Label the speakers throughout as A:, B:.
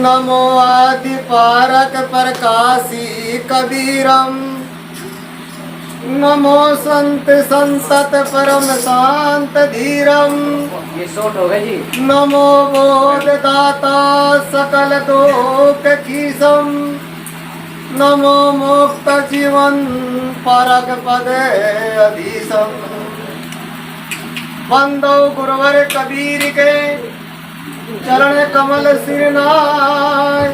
A: नमो आदि पारक प्रकाशी कबीरम। नमो संत संसत परम शांत धीरम।
B: ये शॉर्ट हो गया जी।
A: नमो बोधदाता सकल दोष कीसम। नमो मुक्त जीवन परक पद अधीशम। बंदो गुरुवर कबीर के चरण कमल सिरनाय।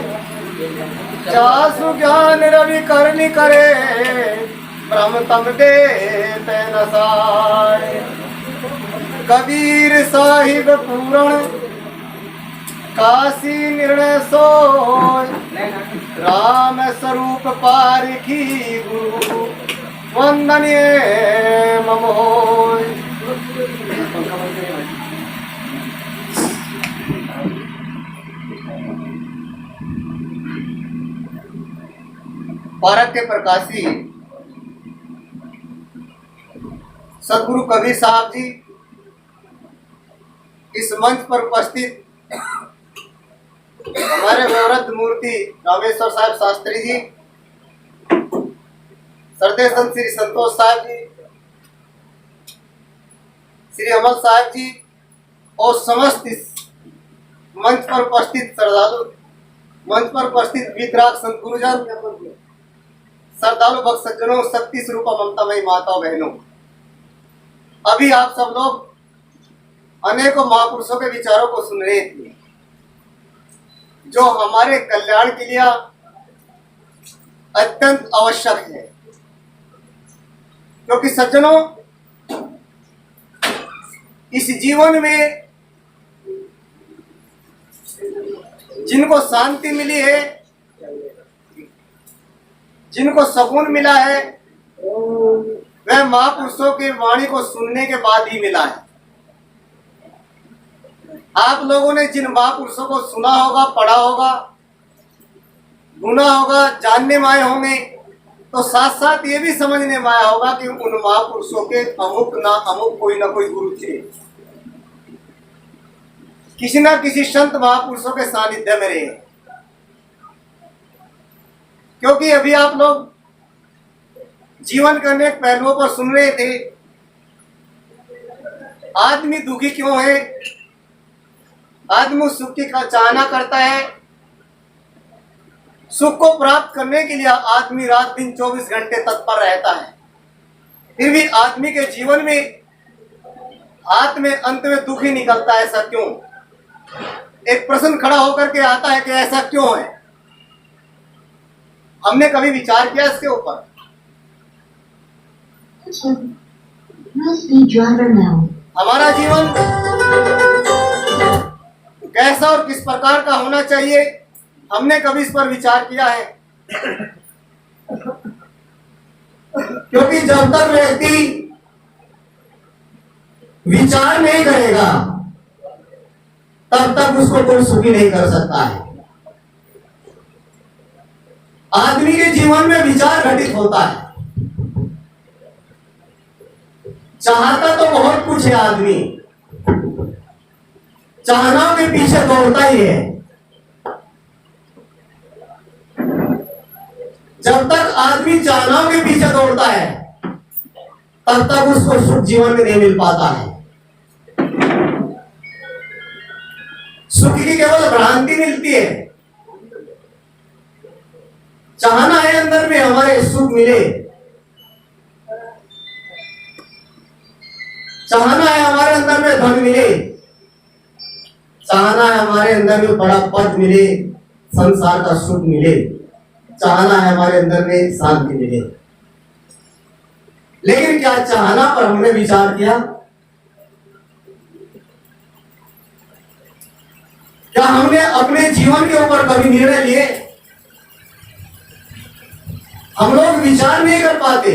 A: जासु ज्ञान रवि करनी करे ब्रह्म तम दे नसाय। कबीर साहिब पूरण काशी निर्णय सोय। राम स्वरूप पारिखी गुरु वंदनीय मम होय। पारक के प्रकाशी सदगुरु कबीर साहब जी इस मंच पर उपस्थित हमारे व्यवरत मूर्ति रामेश्वर साहब शास्त्री जी, सरदे संत श्री संतोष साहब जी, श्री अमल साहब जी और समस्त इस मंच पर उपस्थित श्रद्धालु, मंच पर उपस्थित वितराग संत गुरुजन, श्रद्धालु भक्त सज्जनों, शक्ति स्वरूप ममतामयी माताओं बहनों, अभी आप सब लोग अनेकों महापुरुषों के विचारों को सुन रहे थे जो हमारे कल्याण के लिए अत्यंत आवश्यक है। क्योंकि सज्जनों, इस जीवन में जिनको शांति मिली है, जिनको सुकून मिला है, वह महापुरुषों की वाणी को सुनने के बाद ही मिला है। आप लोगों ने जिन महापुरुषों को सुना होगा, पढ़ा होगा, गुना होगा, जानने में आए होंगे, तो साथ साथ ये भी समझने में आया होगा कि उन महापुरुषों के अमुक ना अमुक कोई ना कोई गुरु थे, किसी ना किसी संत महापुरुषों के सानिध्य में रहे। क्योंकि अभी आप लोग जीवन के अनेक पहलुओं पर सुन रहे थे। आदमी दुखी क्यों है, आदमी सुख की चाहना करता है, सुख को प्राप्त करने के लिए आदमी रात दिन 24 घंटे तत्पर रहता है, फिर भी आदमी के जीवन में हाथ में अंत में दुख ही निकलता है। ऐसा क्यों? एक प्रश्न खड़ा होकर के आता है कि ऐसा क्यों है। हमने कभी विचार किया इसके ऊपर? हमारा जीवन कैसा और किस प्रकार का होना चाहिए, हमने कभी इस पर विचार किया है? क्योंकि जब तक व्यक्ति विचार नहीं करेगा तब तक उसको कोई सुखी नहीं कर सकता है। आदमी के जीवन में विचार घटित होता है। चाहता तो बहुत कुछ है आदमी, चाहना के पीछे दौड़ता ही है। जब तक आदमी चाहना के पीछे दौड़ता है तब तक उसको सुख जीवन में नहीं मिल पाता है। सुख की केवल भ्रांति मिलती है। चाहना है अंदर में हमारे सुख मिले, चाहना है हमारे अंदर में धन मिले, चाहना है हमारे अंदर में बड़ा पद मिले, संसार का सुख मिले, चाहना है हमारे अंदर में शांति मिले। लेकिन क्या चाहना पर हमने विचार किया? क्या हमने अपने जीवन के ऊपर कभी निर्णय लिए? हम लोग विचार नहीं कर पाते।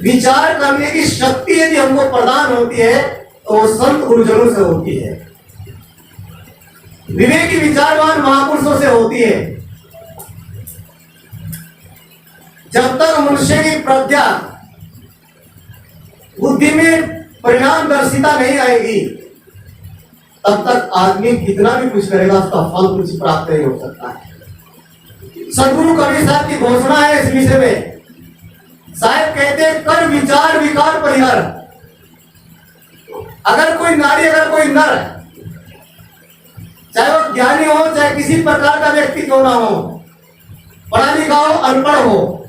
A: विचार करने की शक्ति यदि हमको प्रदान होती है तो वो संत गुरुजनों से होती है, विवेकी विचारवान महापुरुषों से होती है। जब तक मनुष्य की प्रज्ञा बुद्धि में परिणाम दर्शिता नहीं आएगी, तब तक आदमी कितना भी कुछ करेगा उसका फल कुछ प्राप्त नहीं हो सकता है। सदगुरु कबीर साहब की घोषणा है इस विषय में। साहब कहते हैं, कर विचार विकार परिहार। अगर कोई नारी, अगर कोई नर, चाहे वो ज्ञानी हो चाहे किसी प्रकार का व्यक्ति क्यों ना हो, पढ़ा लिखा हो अनपढ़ हो,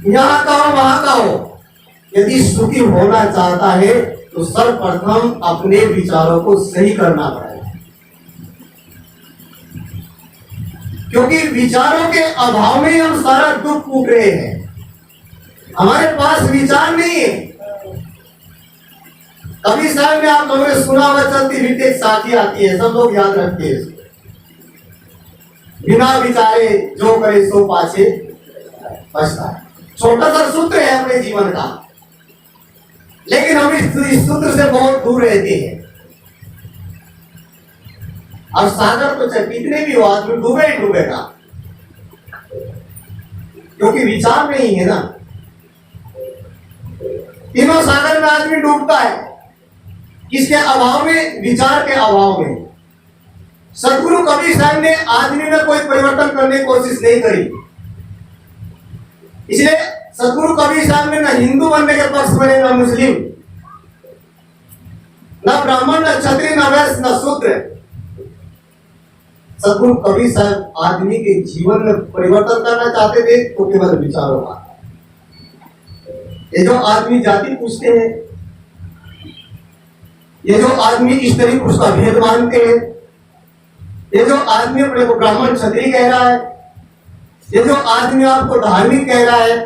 A: यहाँ का हो वहां का हो, यदि सुखी होना चाहता है तो सर्वप्रथम अपने विचारों को सही करना पड़ेगा। क्योंकि विचारों के अभाव में हम सारा दुख भोग रहे हैं। हमारे पास विचार नहीं है। कबीर साहब ने आप लोगों ने सुना हुआ, चलती फिरती एक साखी आती है, सब लोग याद रखते हैं इसको। बिना विचारे जो करे सो पाछे पछताए। छोटा सा सूत्र है अपने जीवन का, लेकिन हम इस सूत्र से बहुत दूर रहते हैं। और सागर तो चाहे कितने भी हो, आदमी डूबे ही डूबेगा, क्योंकि विचार नहीं है ना। तीनों सागर में आदमी डूबता है, किसके अभाव में? विचार के अभाव में। सदगुरु कबीर साहब ने आदमी में कोई परिवर्तन करने की कोशिश नहीं करी। इसलिए सदगुरु कबीर साहब ने न हिंदू बनने के पक्ष में, न मुस्लिम, न ब्राह्मण, न क्षत्रिय, न वैश्य, न शूद्र। सदगुरु कबीर साहब आदमी के जीवन में परिवर्तन करना चाहते थे तो केवल विचारों का। ये जो आदमी जाति पूछते हैं, ये जो आदमी स्त्री पुरुष का भेद मानते हैं, ये जो आदमी अपने को ब्राह्मण क्षत्रिय कह रहा है, ये जो आदमी आपको धार्मिक कह रहा है,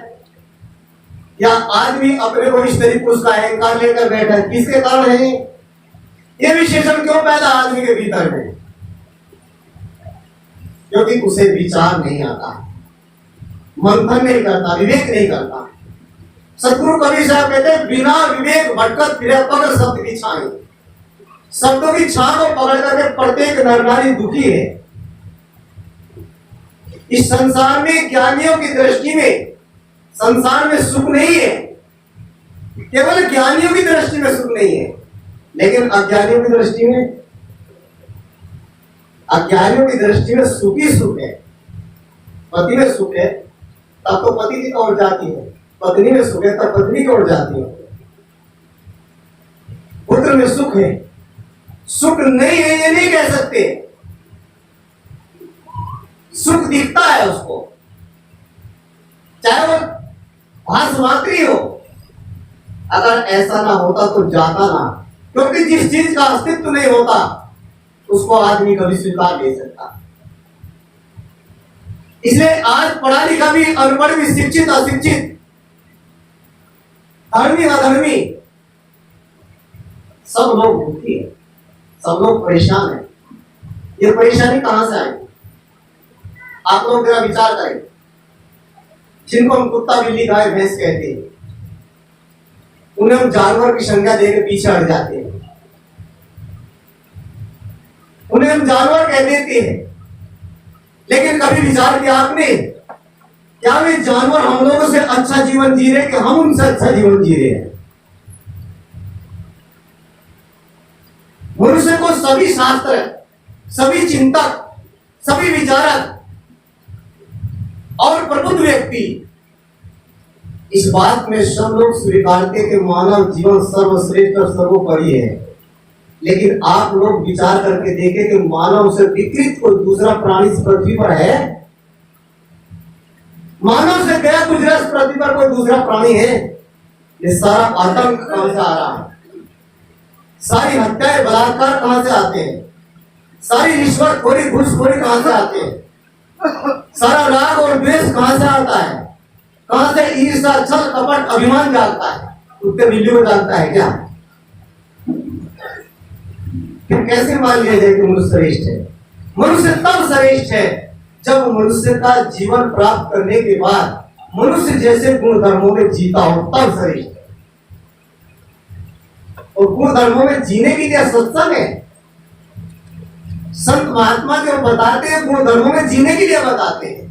A: या आदमी अपने को स्त्री पुरुष का अहंकार लेकर बैठा है, किसके कारण है? ये विशेषण क्यों पैदा आदमी के भीतर में? क्योंकि उसे विचार नहीं आता, मंथन नहीं करता, विवेक नहीं करता। सदगुरु कबीर साहब कहते हैं, बिना विवेक भटकत फिरे पकड़ शब्द की छाई। शब्दों की छां को पकड़ करके प्रत्येक नर नारी दुखी है। इस संसार में ज्ञानियों की दृष्टि में संसार में सुख नहीं है, केवल ज्ञानियों की दृष्टि में सुख नहीं है। लेकिन अज्ञानियों की दृष्टि में, अज्ञानियों की दृष्टि में सुख ही सुख है। पति में सुख है तब तो पति की ओर जाती है, पत्नी में सुख है तब पत्नी की ओर जाती है, पुत्र में सुख है। सुख नहीं है ये नहीं कह सकते, सुख दिखता है उसको, चाहे वो भास मात्री हो। अगर ऐसा ना होता तो जाता ना, क्योंकि जिस चीज का अस्तित्व नहीं होता उसको आदमी कभी स्वीकार नहीं सकता। इसलिए आज पढ़ा लिखा भी, अनपढ़ भी, शिक्षित अशिक्षित, धर्मी अधर्मी, सब लोग दुखी है, सब लोग परेशान है। ये परेशानी कहां से आई? आप लोग जरा विचार करें। जिनको हम कुत्ता बिल्ली गाय भैंस कहते हैं, उन्हें हम जानवर की संज्ञा देकर पीछे हट जाते हैं, उन्हें हम जानवर कह देते हैं। लेकिन कभी विचार किया आपने, क्या वे जानवर हम लोगों से अच्छा जीवन जी रहे कि हम उनसे अच्छा जीवन जी रहे हैं? मनुष्य को सभी शास्त्र, सभी चिंतक, सभी विचारक और प्रबुद्ध व्यक्ति इस बात में सब लोग स्वीकारते कि मानव जीवन सर्वश्रेष्ठ और सर्वोपरि है। लेकिन आप लोग विचार करके देखें कि मानव से विकृत कोई दूसरा प्राणी इस पृथ्वी पर है? मानव से गया गुजरा इस पृथ्वी पर कोई दूसरा प्राणी है? ये सारा आतंक कहां से आ रहा है? सारी हत्याएं बलात्कार कहां से आते हैं? सारी रिश्वतखोरी घूसखोरी कहां से आते हैं? सारा राग और द्वेष कहां से आता है? कहां से ईर्ष्या छल कपट अभिमान जागता है? कुत्ते बिल्ली को जागता है क्या? फिर कैसे मान लिया जाए कि मनुष्य श्रेष्ठ है? मनुष्य तब श्रेष्ठ है जब मनुष्य का जीवन प्राप्त करने के बाद मनुष्य जैसे गुण धर्मों में जीता हो, तब श्रेष्ठ है। और गुण धर्मों में जीने की क्या सत्संग है? संत महात्मा जो बताते हैं गुण धर्मों में जीने के लिए बताते हैं।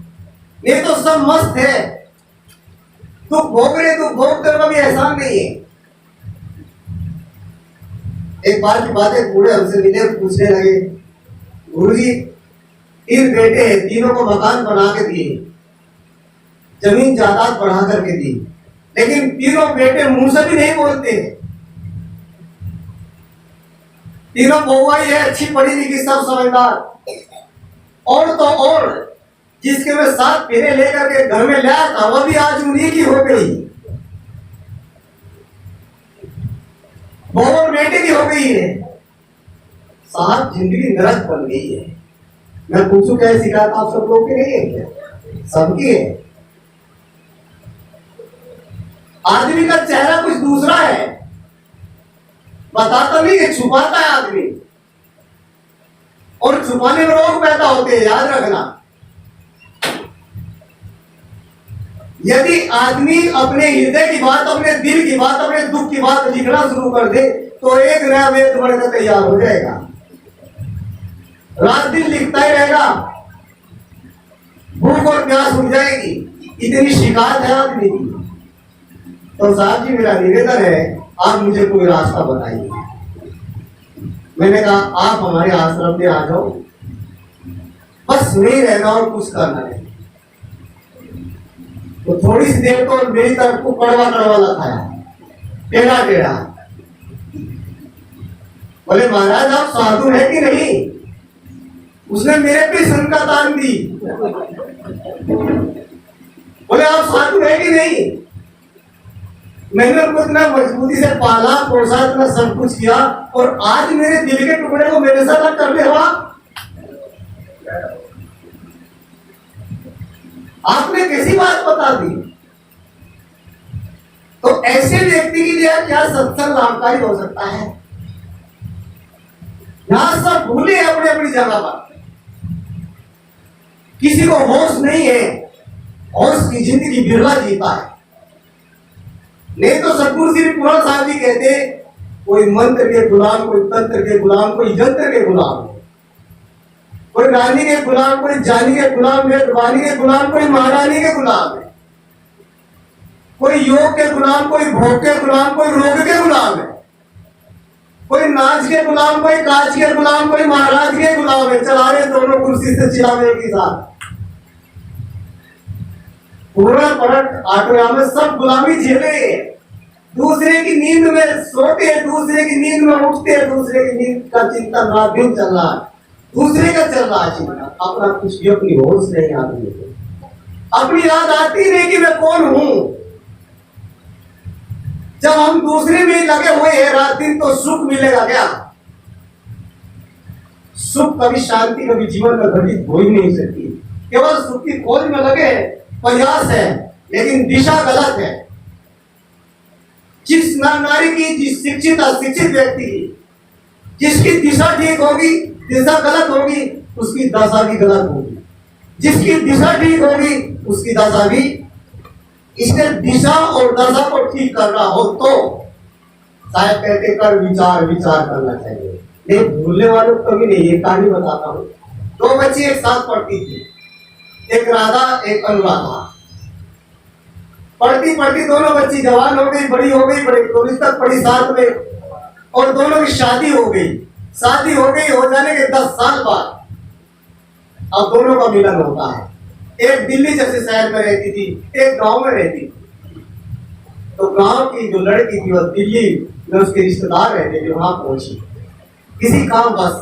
A: ये तो सब मस्त है, तो भोग रहे तो भोग करना भी एहसान नहीं है। एक बार की बात है, बूढ़े हमसे मिले, पूछने लगे, गुरुजी 3 बेटे हैं, तीनों को मकान बना के दिए, जमीन जायदाद बढ़ा करके दी, लेकिन तीनों बेटे मुंह से भी नहीं बोलते। तीनों बहुआ ही है, अच्छी पढ़ी लिखी, सब समझदार, और तो और जिसके मैं 7 फेरे लेकर के घर में लाया था वह भी आज उन्हीं की हो गई, बहू और बेटे की हो गई है। साहब जिंदगी नरक बन गई है। मैं पूछूं क्या शिकायत आप सब लोग की नहीं है क्या? सबकी है। आदमी का चेहरा कुछ दूसरा है, बताता नहीं है, छुपाता है आदमी, और छुपाने में रोग पैदा होते हैं, याद रखना। यदि आदमी अपने हृदय की बात, अपने दिल की बात, अपने दुख की बात लिखना शुरू कर दे तो एक नया वेद बनकर तैयार हो जाएगा, रात दिन लिखता ही रहेगा, भूख और प्यास उठ जाएगी, इतनी शिकायत है आदमी की। तो साहब जी मेरा निवेदन है, आप मुझे कोई रास्ता बताइए। मैंने कहा आप हमारे आश्रम में आ जाओ, बस नहीं रहना और कुछ करना नहीं। तो थोड़ी सी देर तो मेरी तरफ को कड़वा कड़वा लगाया, टेढ़ा टेढ़ा। बोले महाराज आप साधु है कि नहीं? उसने मेरे पे शंका तान दी। बोले आप साधु है कि नहीं? मैंने उनको इतना मजबूती से पाला पोसा, इतना सब कुछ किया, और आज मेरे दिल के टुकड़े को मेरे साथ करने हुआ। आपने कैसी बात बता दी? तो ऐसे व्यक्ति के लिए क्या सत्संग लाभकारी हो सकता है? यहां सब भूले अपनी अपनी जगह पर, किसी को होश नहीं है, होश की जिंदगी बिरला जीता है। नहीं तो सतगुरु श्री पुराण साहब जी कहते, कोई मंत्र के गुलाम, कोई तंत्र के गुलाम, कोई यंत्र के गुलाम, कोई रानी के गुलाम, कोई जानी के गुलाम, वाणी के गुलाम, कोई महारानी के गुलाम है, कोई योग के गुलाम, कोई भोग के गुलाम, कोई रोग के गुलाम है, कोई नाच के गुलाम, कोई काज के गुलाम, कोई महाराज के गुलाम है। चला रहे दोनों कुर्सी से चिल्लावे एक ही साथ, पूरा पलट आटोया में सब गुलामी झेले। दूसरे की नींद में सोते हैं, दूसरे की नींद में उठते हैं, दूसरे की नींद का चिंतन रात दिन चल रहा है, दूसरे का चल रहा है चिंतन, अपना कुछ भी अपनी होश नहीं आती है, अपनी याद आती नहीं कि मैं कौन हूं। जब हम दूसरे में लगे हुए हैं रात दिन, तो सुख मिलेगा क्या? सुख कभी शांति कभी जीवन में घटित हो ही नहीं सकती। केवल सुख की खोज में लगे प्रयास है, लेकिन दिशा गलत है। जिस नारी की, जिस शिक्षित अशिक्षित व्यक्ति की, जिसकी दिशा ठीक होगी, दिशा गलत होगी, उसकी दशा भी गलत होगी। जिसकी दिशा ठीक होगी, उसकी दशा भी। इसने दिशा और दशा को ठीक करना हो तो शायद कहते कर विचार विचार करना चाहिए, नहीं भूलने वालों को कभी नहीं। एक कहानी बताता हूँ। 2 बच्ची एक साथ पढ़ती थी, एक राधा एक अनुराधा। पढ़ती पढ़ती दोनों बच्ची जवान हो गई, बड़ी हो गई, बड़े कॉलेज तक पढ़ी साथ में, और दोनों की शादी हो गई। शादी हो गई, हो जाने के 10 साल बाद अब दोनों का मिलन होता है। एक दिल्ली जैसे शहर में रहती थी, एक गांव में रहती थी। तो गांव की जो लड़की थी वह दिल्ली में उसके रिश्तेदार रहते थे, वहां पहुंची किसी काम बस।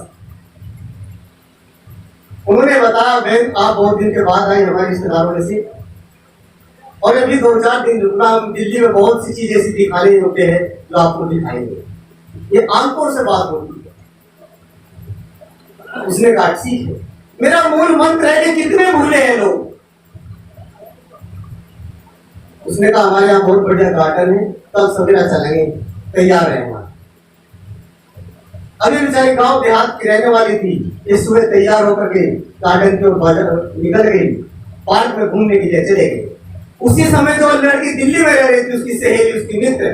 A: उन्होंने बताया बहन आप बहुत दिन के बाद आई हमारे रिश्तेदारों में से, और अभी 2-4 दिन रुकना, हम दिल्ली में बहुत सी चीजें ऐसी दिखाने होते हैं जो आपको दिखाएंगे। ये आमतौर से बात होती है। उसने कहा ठीक है। मेरा मूल मंत्र है कि कितने भूले हैं लोग। उसने कहा हमारे यहाँ बहुत बढ़िया गार्डन है, तब सवेरा चलेंगे, तैयार रहना। अभी बेचारी गांव देहात की रहने वाली थी, इस सुबह तैयार होकर के गार्डन की ओर निकल गई, पार्क में घूमने के लिए चले गए। उसी समय जो लड़की दिल्ली में रह रही थी, उसकी सहेली, उसकी मित्र,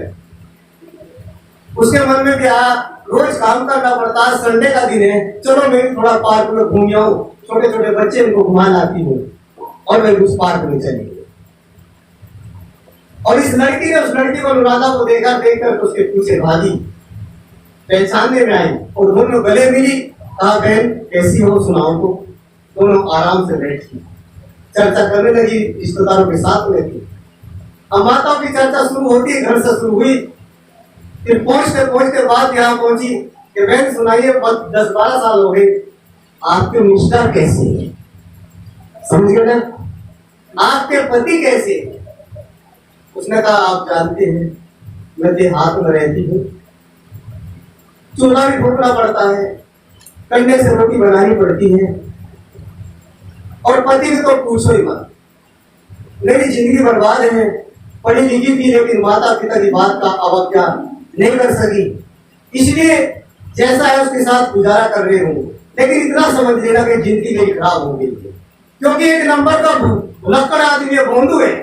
A: उसके मन में भी आया रोज काम करना पड़ता है, संडे का दिन है, चलो मैं थोड़ा पार्क में घूम आऊं, छोटे छोटे बच्चे उनको घुमा लाती हूँ। और मैं उस पार्क में चली गई। और इस लड़की ने उस लड़की को, अनुराधा को देखा, देखकर उसके पीछे भागी। पहचानने में आई और दोनों गले मिली। कहा बहन कैसी हो, सुनाओ तो। दोनों आराम से बैठी चर्चा करने लगी, रिश्तेदारों के साथ में थी। अब माताओं की चर्चा शुरू होती है, घर से शुरू हुई। फिर पहुंचते बात यहाँ पहुंची कि बहन सुनाइए, 10-12 साल हो गए, आपके मिस्टर कैसे हैं? समझ गए ना, आपके पति कैसे हैं? उसने कहा आप जानते हैं मैं देहात में रहती हूँ, चूल्हा भी फूकना पड़ता है, कंडे से रोटी बनानी पड़ती है, और पति की तो पूछो ही मत। मेरी जिंदगी बर्बाद है, पढ़ी लिखी थी लेकिन माता पिता की बात का अवज्ञा नहीं कर सकी, इसलिए जैसा है उसके साथ गुजारा कर रही हूँ। लेकिन इतना समझ लेना कि जिंदगी मेरी खराब हो गई है, क्योंकि एक नंबर का भुलक्कड़ आदमी है, भोंदू है।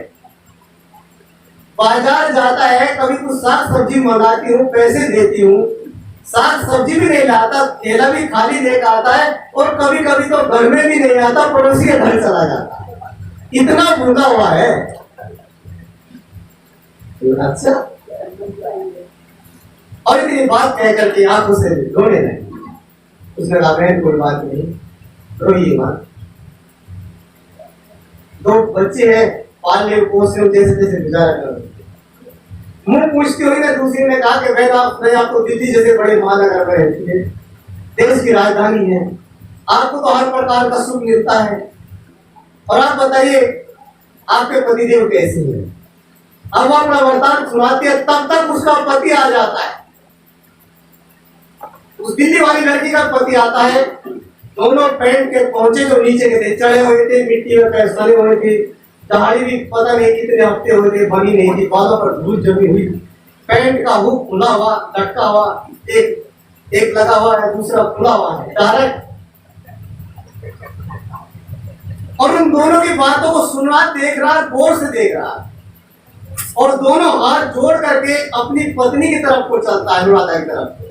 A: बाजार जाता है, कभी कुछ साग सब्जी मंगाती हूँ, पैसे देती हूँ, साग सब्जी भी नहीं लाता, ठेला भी खाली लेकर आता है, और कभी कभी तो घर में भी नहीं आता, पड़ोसी के घर चला जाता है। इतना भूखा हुआ है। अच्छा, और इतनी बात कह करके आंखों से रोने लगी। उसने कहा बहन कोई बात नहीं, रोइए मत, 2 बच्चे हैं, पाल ले पोस ले, जैसे जैसे गुजारा करो। मुंह पूछती हुई ने दूसरी ने कहा कि मैं आपको दिल्ली जैसे बड़े महानगर में रहती है, देश की राजधानी है, आपको तो हर प्रकार का सुख मिलता है, और आप बताइए आपके पतिदेव कैसे हैं? अब वो अपना वर्तान सुनाती है, तब तक उसका पति आ जाता है। उस दिल्ली वाली लड़की का पति आता है, दोनों पैंट के पहुंचे जो नीचे के थे, चढ़े हुए थे, मिट्टी में पैसने हुए थे, दाढ़ी भी पता नहीं कितने हफ्ते हुए थे, बनी नहीं थी, बालों पर धूल जमी हुई, पैंट का हुक खुला हुआ, लटका हुआ, एक लगा हुआ है, दूसरा खुला हुआ है डायरेक्ट। और उन दोनों की बातों को सुन रहा, देख रहा, गौर से देख रहा, और दोनों हाथ जोड़ करके अपनी पत्नी की तरफ को चलता है, अनुराधा की तरफ,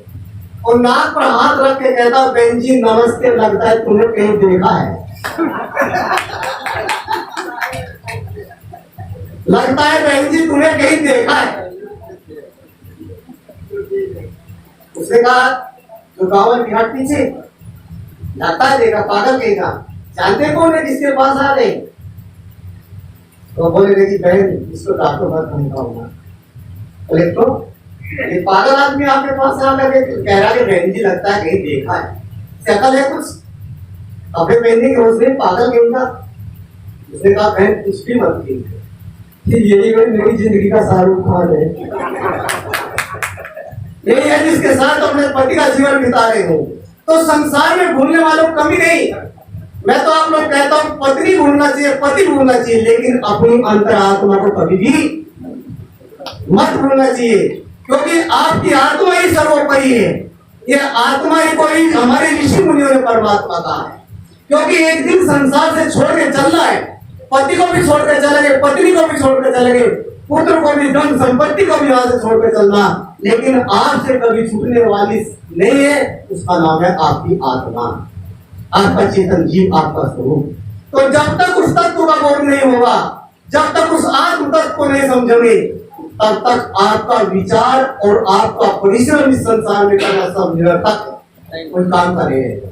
A: और नाक पर हाथ रख के कहता बहन जी नमस्ते, लगता है तुमने कहीं देखा है। लगता है बहन जी तुम्हें कहीं देखा है। उसने कहा जो गाँव बिहार पीछे लगता है देखा, पागल कहीं का, जानते कौन है जिसके पास आ गए? तो बोले देखी बहन इसको डांटो मत, हम कहूँगा। बोले तो ये पागल आदमी आपके पास आ गए, कह रहा है बहन जी लगता है कहीं देखा है, शक्ल है कुछ, कपड़े पहनने के उसने पागल क्यों था? उसने कहा बहन कुछ भी मत कीजिए, यही मेरी जिंदगी का शाहरुख खान है, यही है जिसके साथ अपने पति का जीवन बिता रहे हो। तो संसार में भूलने वालों को कमी नहीं। मैं तो आप लोग कहता हूँ पत्नी भूलना चाहिए, पति भूलना चाहिए, लेकिन अपनी अंतरात्मा को कभी भी मत भूलना चाहिए, क्योंकि आपकी आत्मा ही सर्वोपरि है। ये आत्मा ही कोई हमारे ऋषि मुनियों ने परमात्मा कहा है, क्योंकि एक दिन संसार से छोड़ के चलना है, पति को भी छोड़ के चलेंगे, पत्नी को भी छोड़ के चलेंगे, पुत्र को भी, धन संपत्ति को भी यहाँ से छोड़ के चलना, लेकिन आपसे कभी छूटने वाली नहीं है, उसका नाम है आपकी आत्मा, आपका चेतन जीव, आपका स्वरूप। तो जब तक उस तत्व का बोध नहीं होगा, जब तक उस आत्म तत्व को नहीं समझोगे, तब तक आपका विचार और आपका परिश्रम इस संसार में करना सब निरर्थक, कोई काम का नहीं रहेगा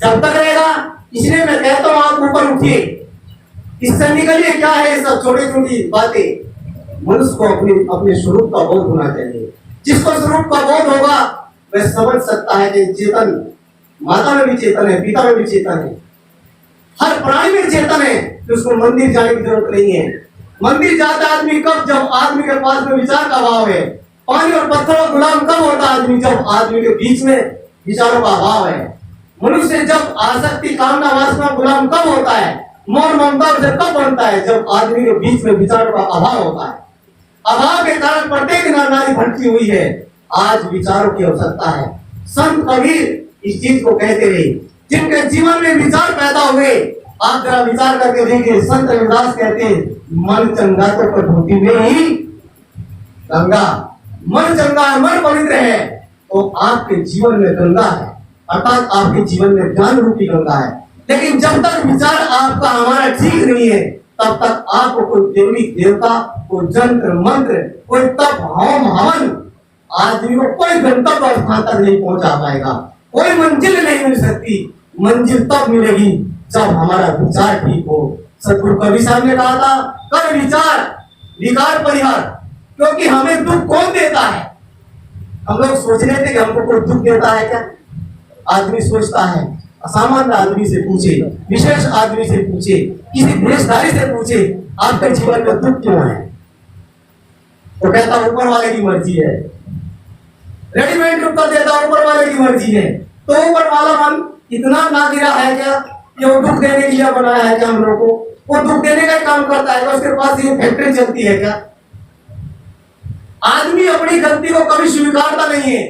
A: जब तक रहेगा। इसलिए मैं कहता हूँ आप ऊपर उठिए, इससे निकलिए। क्या है ये सब छोटी छोटी बातें? मनुष्य को अपने स्वरूप का बोध होना चाहिए। जिसको स्वरूप का बोध होगा वह समझ सकता है कि चेतन माता में भी चेतन है, पिता में भी चेतन है, हर प्राणी में चेतन है, तो उसको मंदिर जाने की जरूरत नहीं है। मंदिर जाता आदमी कब? जब आदमी के पास में विचार का अभाव है। पानी और पत्थरों का गुलाम कब होता आदमी? जब आदमी के बीच में विचारों का अभाव है। मनुष्य जब आसक्ति कामना वासना गुलाम कब होता है? मोह ममता से कब बनता है? जब आदमी के बीच में विचारों का अभाव होता है। अभाव के कारण प्रत्येक नारी भटकी हुई है। आज विचारों की आवश्यकता है। संत कबीर इस चीज को कहते रहे, जिनके जीवन में विचार पैदा हुए, आप जरा विचार करके देखिए। संत रविदास कहते हैं मन चंगा तो प्रभुति में ही गंगा। मन चंगा है, मन पवित्र है, तो आपके जीवन में गंगा है, अर्थात आपके जीवन में ज्ञान रूपी गंगा है। लेकिन जब तक विचार आपका हमारा ठीक नहीं है, तब तक आपको कोई देवी देवता, कोई जंत्र मंत्र, कोई तप होम हवन
C: आदमी को कोई गंतव्य स्थान तक नहीं पहुंचा पाएगा, कोई मंजिल नहीं मिल सकती। मंजिल तब मिलेगी जब हमारा विचार ठीक हो। सतगुरु कबीर साहब ने कहा था, कर विचार विकार परिहार, क्योंकि हमें दुख कौन देता है? हम लोग सोच रहे थे कि हमको कोई दुख देता है क्या? आदमी सोचता है, असामान्य आदमी से पूछे, विशेष आदमी से पूछे, किसी देशधारी से पूछे, आपके जीवन में दुख क्यों है? तो कहता ऊपर वाले की मर्जी है। रेडीमेड उत्तर देता ऊपर वाले की मर्जी है। तो ऊपर वाला मन इतना ना गिरा है क्या कि वो दुख देने के लिए बनाया है क्या हम लोग को? वो दुख देने का काम करता है, उसके पास ये फैक्ट्री चलती है क्या? आदमी अपनी गलती को कभी स्वीकारता नहीं है,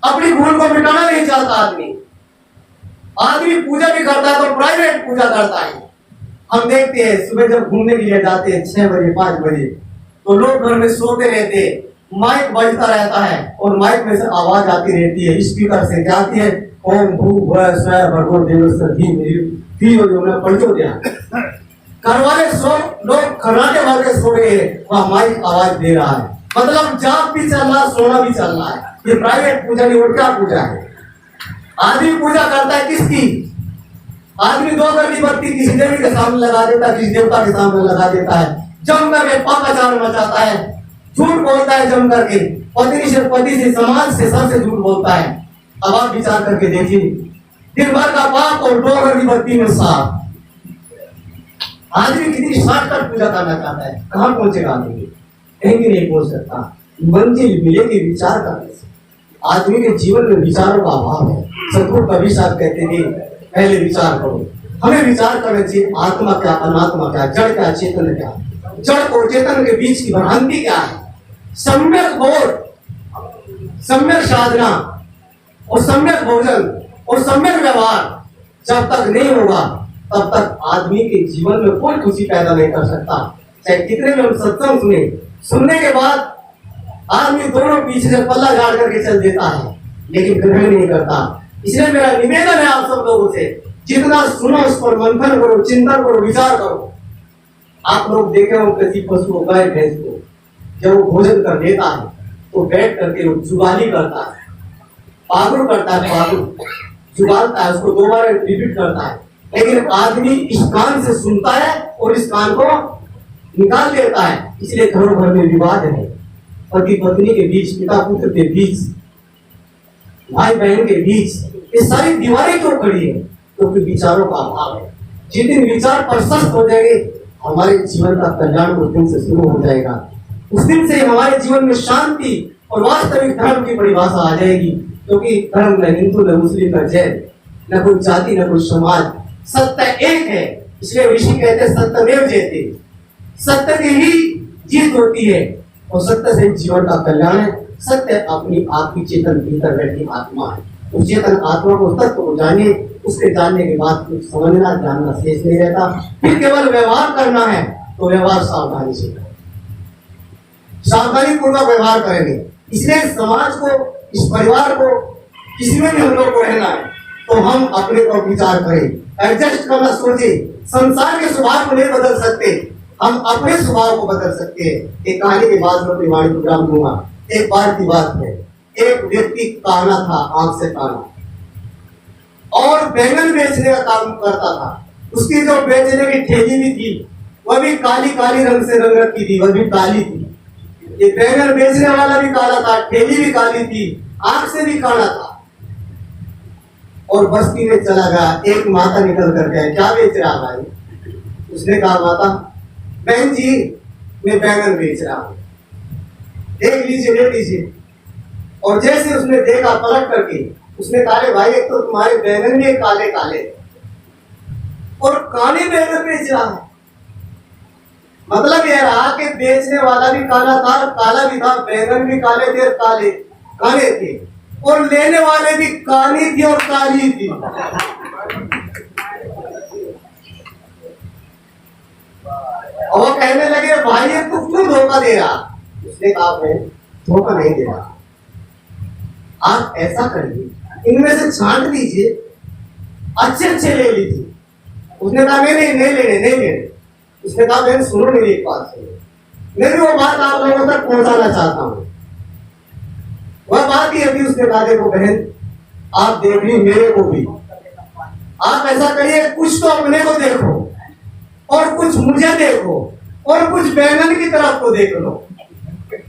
C: अपनी भूल को मिटाना नहीं चाहता। आदमी पूजा भी करता है तो प्राइवेट पूजा करता है। हम देखते हैं सुबह जब घूमने के लिए जाते हैं 6 बजे 5 बजे, तो लोग घर में सोते रहते, माइक बजता रहता है और माइक में से आवाज आती रहती है, स्पीकर से जाती है, ओम भूर्भुवः स्वः भर्गो देवस्य धीमहि जो मैं पढ़ दो दिया। घरवाले सो, लोग खर्राटे भर के सो रहे हैं, वह माइक आवाज दे रहा है। मतलब जाप भी चल रहा, सोना भी चल रहा है। ये प्राइवेट पूजा नहीं और क्या पूजा है? आदमी पूजा करता है किसकी? आदमी 2 घर की बत्ती किसी देवी के सामने लगा देता है, किसी देवता के सामने लगा देता है, जम करके पापाचार मचाता है, झूठ बोलता है जम करके, पति से समाज से सबसे झूठ बोलता है। अब आप विचार करके देखिए, दिन भर का पाप और 2 घर की बत्ती में साफ। आदमी कितनी शॉर्टकट पूजा करना चाहता है, कहां पहुंचेगा आदमी? कहीं भी नहीं पहुंच सकता। मंजिल मिलेगी विचार करने से। आदमी के जीवन में विचारों का अभाव है। सतगुरु कबीर साहब कहते थे, पहले विचार करो। हमें विचार करना चाहिए, आत्मा क्या, अनात्मा क्या, जड़ क्या, चेतन क्या। जड़ और चेतन के बीच की भ्रांति क्या है? सम्यक बोध, सम्यक साधना और सम्यक भोजन और सम्यक व्यवहार जब तक नहीं होगा तब तक आदमी के जीवन में कोई खुशी पैदा नहीं कर सकता। चाहे कितने भी हम सत्संग सुने, सुनने के बाद आदमी दोनों पीछे से पल्ला झाड़ करके चल देता है, लेकिन ग्रहण नहीं करता। इसलिए मेरा निवेदन है आप सब लोगों से, जितना सुनो उस पर मंथन करो, चिंतन करो, विचार करो। आप लोग देखे हो किसी पशु को, गाय भैंस को, जब वो भोजन कर लेता है तो बैठ करके वो जुगाली करता है, पागुर करता है, पागुर जुगालता है, उसको 2 बार रिपीट करता है। लेकिन आदमी इस कान से सुनता है और इस कान को निकाल देता है। इसलिए घरों भर में विवाद है, पति पत्नी के बीच, पिता पुत्र के बीच, भाई बहन के बीच। ये सारी दीवारें क्यों खड़ी है? क्योंकि विचारों का अभाव है। जिस दिन विचार प्रशस्त हो जाएंगे, हमारे जीवन का कल्याण उस दिन से शुरू हो जाएगा। उस दिन से हमारे जीवन में शांति और वास्तविक धर्म की परिभाषा आ जाएगी। क्योंकि धर्म न हिंदू, न मुस्लिम, न जैन, न कोई जाति, न कोई समाज, सत्य एक है। इसलिए ऋषि कहते हैं सत्यमेव जयते, सत्य की ही जीत होती है और सत्य से जीवन का कल्याण है। सत्य अपनी आपकी चेतन भीतर बैठी आत्मा है। उस चेतन आत्मा को, तत्व को जानिए, उसके जानने के बाद कुछ समझना जानना शेष नहीं रहता। फिर केवल व्यवहार करना है तो व्यवहार सावधानी से करें, सावधानी पूर्वक व्यवहार करेंगे। इसलिए समाज को, इस परिवार को, किसी में भी हम लोग को रहना है तो हम अपने को विचार करें, एडजस्ट करना सोचे। संसार के स्वभाव को नहीं बदल सकते, हम अपने स्वभाव को बदल सकते हैं। एक कहानी के बाद में वाणी प्रोग्राम दूंगा। एक बार की बात है, एक व्यक्ति काना था, आंख से काना, और बैंगन बेचने का काम करता था। उसकी जो बेचने की ठेली भी थी वह भी काली काली रंग से रंग रखी थी, वह भी काली थी। ये बैंगन बेचने वाला भी काला था, ठेली भी काली थी, आंख से भी काला था। और बस्ती में चला गया, एक माता निकल कर गया, क्या बेच रहा भाई? उसने कहा, माता, बहन जी मैं बैंगन बेच रहा हूं, देख लीजिए, ले लीजिए। और जैसे उसने देखा पलट करके, उसने कहा, भाई एक तो तुम्हारे बैंगन भी काले काले और काले बैंगन बेच रहा है। मतलब यह रहा कि बेचने वाला भी काला था, काला भी था, बैंगन भी काले थे, काले थे, और लेने वाले भी काली थी और काली थी। और वो कहने लगे, भाई ये तू क्यों धोखा दे रहा? उसने कहा, मैं धोखा नहीं दे रहा, आप ऐसा करिए, इनमें से छांट दीजिए, अच्छे अच्छे ले लीजिए। उसने कहा, नहीं लेने। उसने कहा, बहन सुनो मेरी एक बात सुनो, मैं भी वो बात आप लोगों तक पहुंचाना चाहता हूँ। वह बात ही अभी उसने कहा देखो बहन, आप देख ली मेरे को भी, आप ऐसा करिए कुछ तो अपने को देखो और कुछ मुझे देखो और कुछ बैंगन की तरफ को देख लो।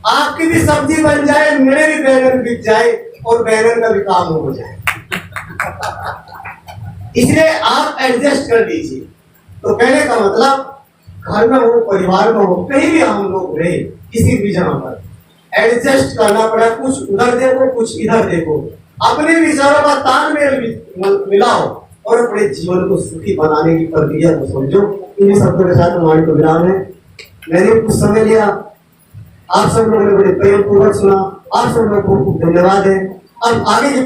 C: आपकी भी सब्जी बन जाए, मेरे भी बैंगन बिक जाए और बैंगन का भी काम हो जाए। इसलिए आप एडजस्ट कर लीजिए। तो कहने का मतलब घर में हो, परिवार में हो, कहीं भी हम लोग रहे, किसी भी जगह पर एडजस्ट करना पड़ा। कुछ उधर देखो, कुछ इधर देखो, अपने विचारों का तालमेल मिलाओ और अपने जीवन को सुखी बनाने की प्रक्रिया को समझो। इन्हीं शब्दों के साथ हमारे को विराम है। मैंने कुछ समय लिया, आप सब लोगों ने बड़े प्रेम पूर्वक सुना, आप सब लोगों को धन्यवाद है। अब आगे की